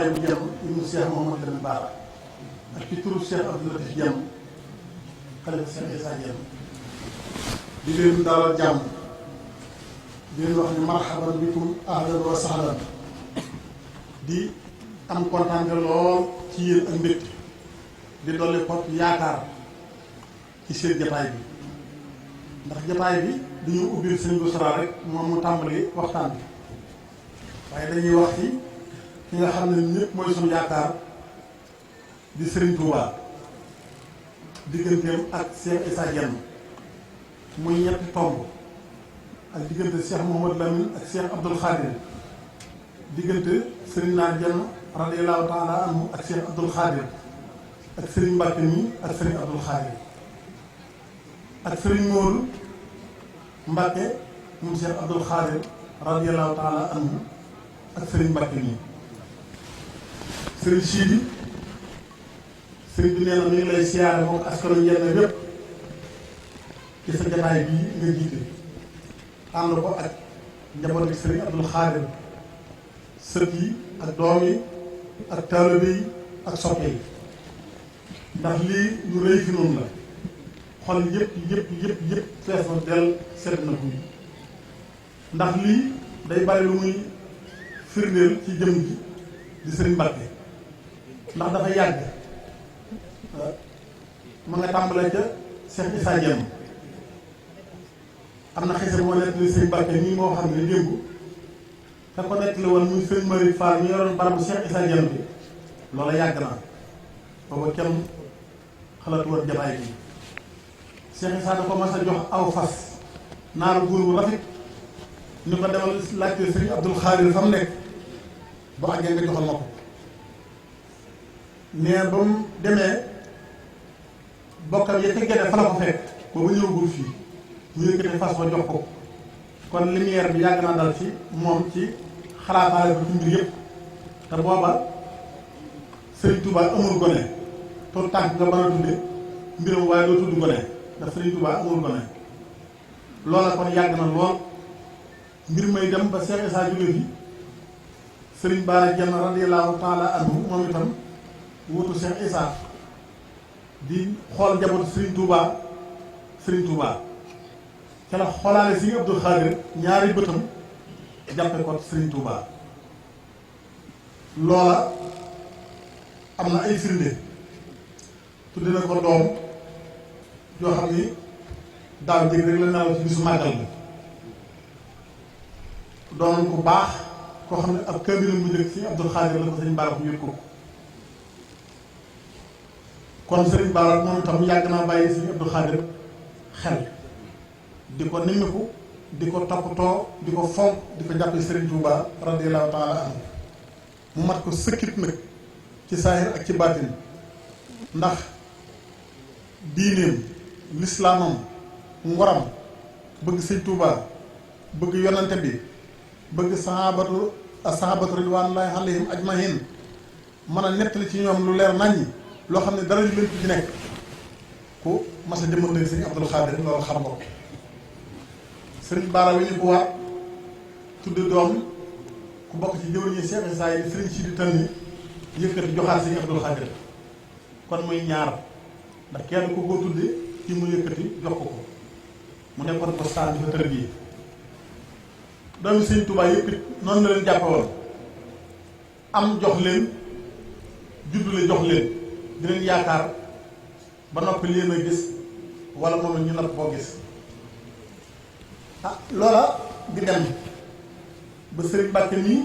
bu jëm ibnu Cheikh Mouhamadou Lamine Bara ak ci turu Cheikh Abdou Latif jëm xalifa Cheikh Issa jëm di leen dalal jàmm di leen wax ni marhaban bikum ahlan wa sahlan di am kontaan lool ci yéen ak mbégte di dolli ko yaakaar ci seen jataay bi ndax jataay bi dañu ubbil sëñ Boussra rek moom mu tàmbali waxtaan bi waaye dañuy wax ci ki nga xam ne ñëpp mooy suñu yaakaar di Serigne Touba digganteem ak Cheikh Issa Diène muy ñetti tomb ak diggante Cheikh Mouhamadou Lamine ak Cheikh Abdoul Khadir diggante Serigne Naar Diène radiyallahu taala anhu ak Cheikh Abdoul Khadir ak Serigne Mbacke mi ak Serigne Abdoul Khadir ak Serigne Modou Mbacke moom Cheikh Abdoul Khadir radiyallahu taala anhu ak Serigne Mbacke mi Serigne Sidi Serigne bi nee na mi ngi lay siyaare moom askanu yenn yépp ci sa jataay bii nga jiite ànd ko ak njaboot bi Serigne Abdoul Khadir sët yi ak doom yi ak taalibe yi ak soppe yi ndax lii lu rëy fi noonu la xol yëpp fees na del sedd na buy ndax lii day bari lu muy firndeel ci jëm ji di Serigne Mbacke ndax dafa yàgg ma nga tàmbalee ca Cheikh Issa Diène am na xese moo nekk li Serigne Mbacke nii moo xam ne démb te ko nekk li woon muy Serigne Marie Fall ñu yoroon barabu Cheikh Issa Diène bi loola yàgg na booba kenn xalaatu woon jataay bi Cheikh Issa da ko mas a jox aw fas naaru góor bu rafet ñu ko demal laajte Serigne Abdoul Khadir fa mu nekk ba àggee nga joxal ma ko nee ba mu demee bokkam ya ca Gede fa la ko fekk boobu ñëwagul fii ñu yëkkati fas ba jox ko kon lumière bi yàgg naa dal ci moom ci xalaataale ko ci mbir yëpp te booba Serigne Touba amul gone pour tànk nga mën a tudde mbiram waaye doo tudd gone ndax Serigne Touba amul gone loola kon yàgg na lool mbir may dem ba Cheikh Issa jóge fi Serigne Bara Diène radiyallahu taala anhu moom itam wutu Cheikh Issa di xool njabootu Serigne Touba ca la xoolaale si Abdoul Khadir ñaari bëtam jàppe ko Serigne Touba loola am na ay firnde tudde na ko doom yoo xam ni daaw jég rek la nelaw ci bisu màggal bi doonoon ku baax koo xam ne ab kabiram bu njëkk si Abdoul Khadir la ko Serigne Bara bu yëg ko kon Serigne Bara moom itam yàgg naa bàyyi Serigne Abdoul Khadir xel di ko nimmiku di ko toppatoo di ko fonk di ko jàppee Serigne Touba radiyallahu taala anhu mu mat ko sëkkit nag ci saahir ak ci baatin ndax diineem lislaamam ngoram bëgg Serigne Touba bëgg yonante bi bëgg sahabatu ridwanullahi alayhim ajmahin mën a nettali ci ñoom lu leer naññi loo xam ne dara yu leen ci nekk ku mas a jëmmante Serigne Abdoul Khadir loolu xam nga ko Serigne Bara wi ñu ko waat tudde doom ku bokk ci jëwriñu Cheikh Issa yi Serigne Sidi Tani yëkkati joxaat Serigne Abdoul Khadir kon muy ñaar ndax kenn ku ko tudde ci mu yëkkati jox ko mu nekkoon ko staan di fa tër bii doomi Serigne Touba yëpp it noonu la leen jàppe woon am jox leen juddule jox leen di leen yaakaar ba noppi leen a gis wala moom ñu napp koo gis loola di dem ba Serigne Mbacke nii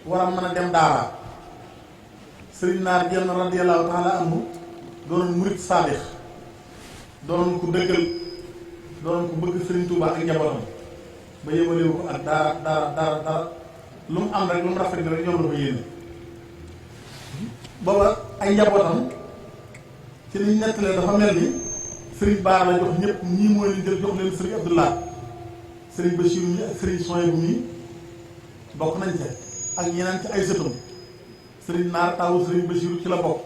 war a mën a dem daara Serigne Naar Diène radiyallahu taala anhu doonoon murit saadix doonoon ku dëggal doonoon ku bëgg Serigne Touba ak njabootam ba yëbalewu ko ak daara lu mu am rek lu mu rafet rek ñoom la ko yéene booba ay njabootam ci liñ nettalee dafa mel ni Serigne Bara la jox ñëpp ñii mooy leen jël jox leen Serigne Abdoulaye Serigne Bachirou ñi ak Serigne Soyebu ñi bokk nañ ca ak ñeneen ci ay sëtam Serigne Naar tawu Serigne Bachirou ci la bokk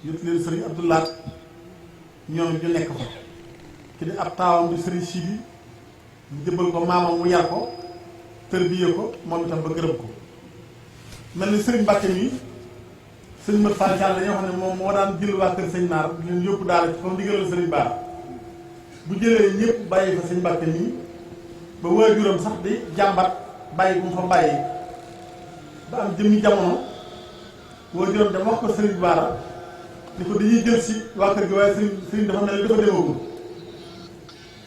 yëpp leen Serigne Abdoulaye ñoom ñu nekk fa ki di ab taawam di Serigne Sidi mu jëbbal ko maamam mu yar ko tërbiyee ko moom itam ba gërëm ko mel ni sëriñ Mbàkke mi sëñ Mat Fall Thial dañoo xam ne moom moo daan jël waa kër sëñ Naar di leen yóbbu daara ci comme ndigalal sëriñ Bara bu jëlee ñëpp bàyyi fa sëñ Mbàkke mi ba waajuram sax di jàmbat bàyyi bu mu fa bàyyi ba am jëmmi jamono waajuram dem wax ko sëriñ Bara ni ko dañuy jël si waa kër gi waaye sëriñ dafa mel ni dafa demagul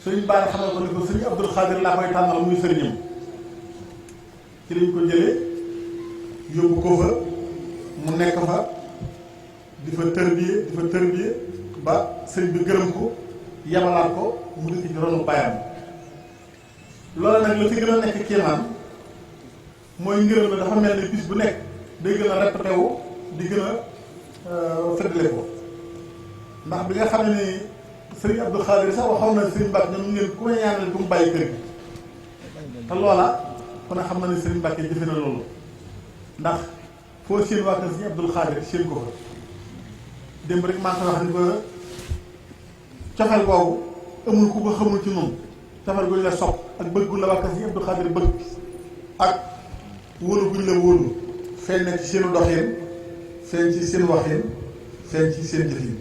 sëriñ Bara xamal ko ni ko sëriñ Abdul Xaadir laa koy tànnal muy sëriñam ci lañ ko jëlee yóbbu ko fa mu nekk fa di fa tërbiye ba sëriñ bi gërëm ko yabalaat ko mu dëkk ci ronu bayam loolu nag la ci gën a nekk kéemaan mooy ngërëm la dafa mel ni bis bu nekk day gën a répété wu di gën a fëddale ko ndax bi nga xam ne ni sëriñ Abdou Khadir sax waxoon na sëriñ Mbacke ñoom ngeen ku ma ñaanal bu mu bàyyi kër gi te loola kon a xam na ne sëriñ Mbacke jëfe na loolu ndax foo seen waa kër sëriñ Abdou Khadir seen ko fa démb rek maa ngi koy wax ni ko cofeel boobu amul ku ko xamul ci noonu cofeel gu ñu la sopp ak bëggu la waa kër sëriñ Abdou Khadir bëgg ak wóolu gu ñu la wóolu feeñ na ci seenu doxin feeñ ci seen waxin feeñ ci seen jëfin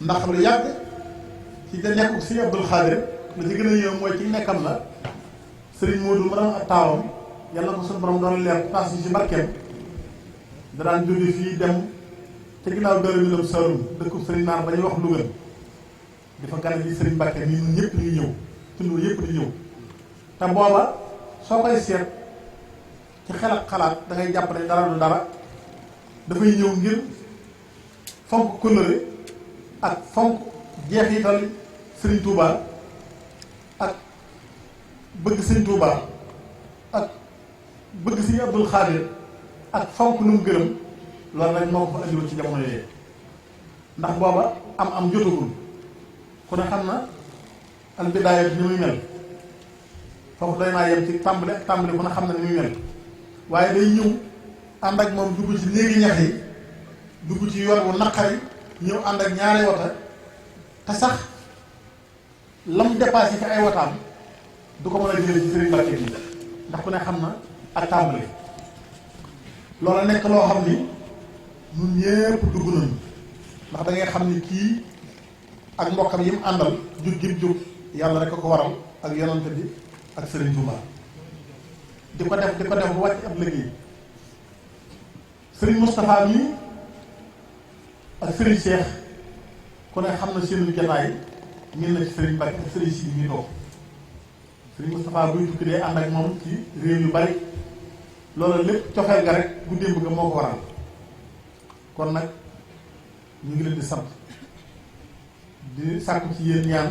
ndax lu yàgg ci da nekku sëriñ Abdou Khadir la ci gën a yéem mooy ci nekkam la sëriñ Modou ma doon ak taawam yàlla ko suñu borom doon leer taas yi ci barkeem da daan jóge fii dem te ginnaaw dara minam Saloum dëkku sëriñ Naar ba ñuy wax Louga di fa gane ji sëriñ Mbàkke nii ñun ñëpp ñu ñëw tund yëpp di ñëw te booba soo koy seet ci xel ak xalaat da ngay jàpp ne dara du dara dafay ñëw ngir fonk kóllëre ak fonk jeexital sëriñ Touba ak bëgg sëriñ Touba ak bëgg sëriñ Abdul Xaadir ak fonk lu mu gërëm loolu nag moo ko fa andiwoon ci jamono yooyu ndax booba am jotagul ku ne xam na al bidaaya ni muy mel foofu doy naa yem ci tàmbali ak tàmbali ku ne xam na ni muy mel waaye day ñëw ànd ak moom dugg ci néegi ñax yi dugg ci yoon wu naqari ñëw ànd ak ñaari wata te sax lam dépassé ci ay wataam du ko mën a jëlee ci sëriñ Mbàkke bi ndax ku ne xam na ak tàmbali loola nekk loo xam ni ñun ñépp dugg nañu ndax da ngay xam ni kii ak mbokkam yi mu àndal jug gi jug yàlla rek ko waral ak yonante bi ak sëriñ Touba di ko def bu wàcc ab liggéey sëriñ Moustapha mii ak sëriñ Cheikh ku ne xam na seen jotaay miin na ci sëriñ Mbacke ak sëriñ Sidi mii toog sëriñ Moustapha buy tukki dee ànd ak moom ci réew yu bari loolu lépp cofeel ga rek bu démb ga moo ko waral kon nag ñu ngi leen di sant di sàkku ci yéen ñaan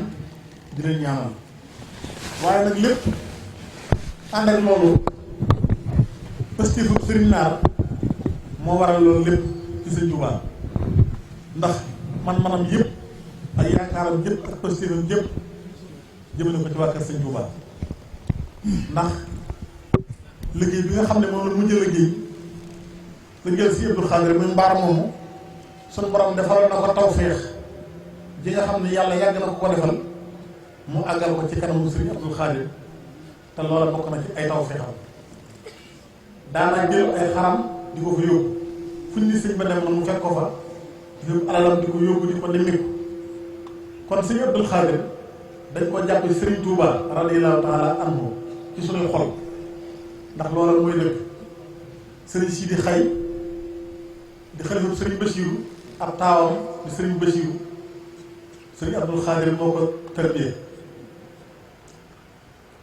di leen ñaanal waaye nag lépp ànd ak loolu pëstéefu sëriñ Naar moo waral loolu lépp ci sëñ Touba ndax man-manam yëpp ak yaakaaram yëpp ak pëstéefam yëpp jëmale ko ci waa kër sëñ Touba ndax liggéey bi nga xam ne moom la mujj liggéey si Abdou Khadir muy mbaar moomu sunu borom defaloon na ko tawféex ji nga xam ne yàlla yàgg na ko defal mu àggal ko ci kanamu sëriñ Abdou Khadir te loola bokk na ci ay tawféexam daanaa jël ay xaram di ko fa yóbbu fu ni sëñ ba dem mu fekk ko fa yóbbu alalam di ko yóbbu di ko nemmiku kon sëñ Abdou Khadir dañ ko jàpp sëriñ Touba radiyallahu taala anhu ci sunuy xol ndax loola mooy dëgg sëriñ si di xay di xalifa sëriñ Bachirou ab taawam di sëriñ Bachirou sëriñ Abdou Khadir moo ko tarbiyee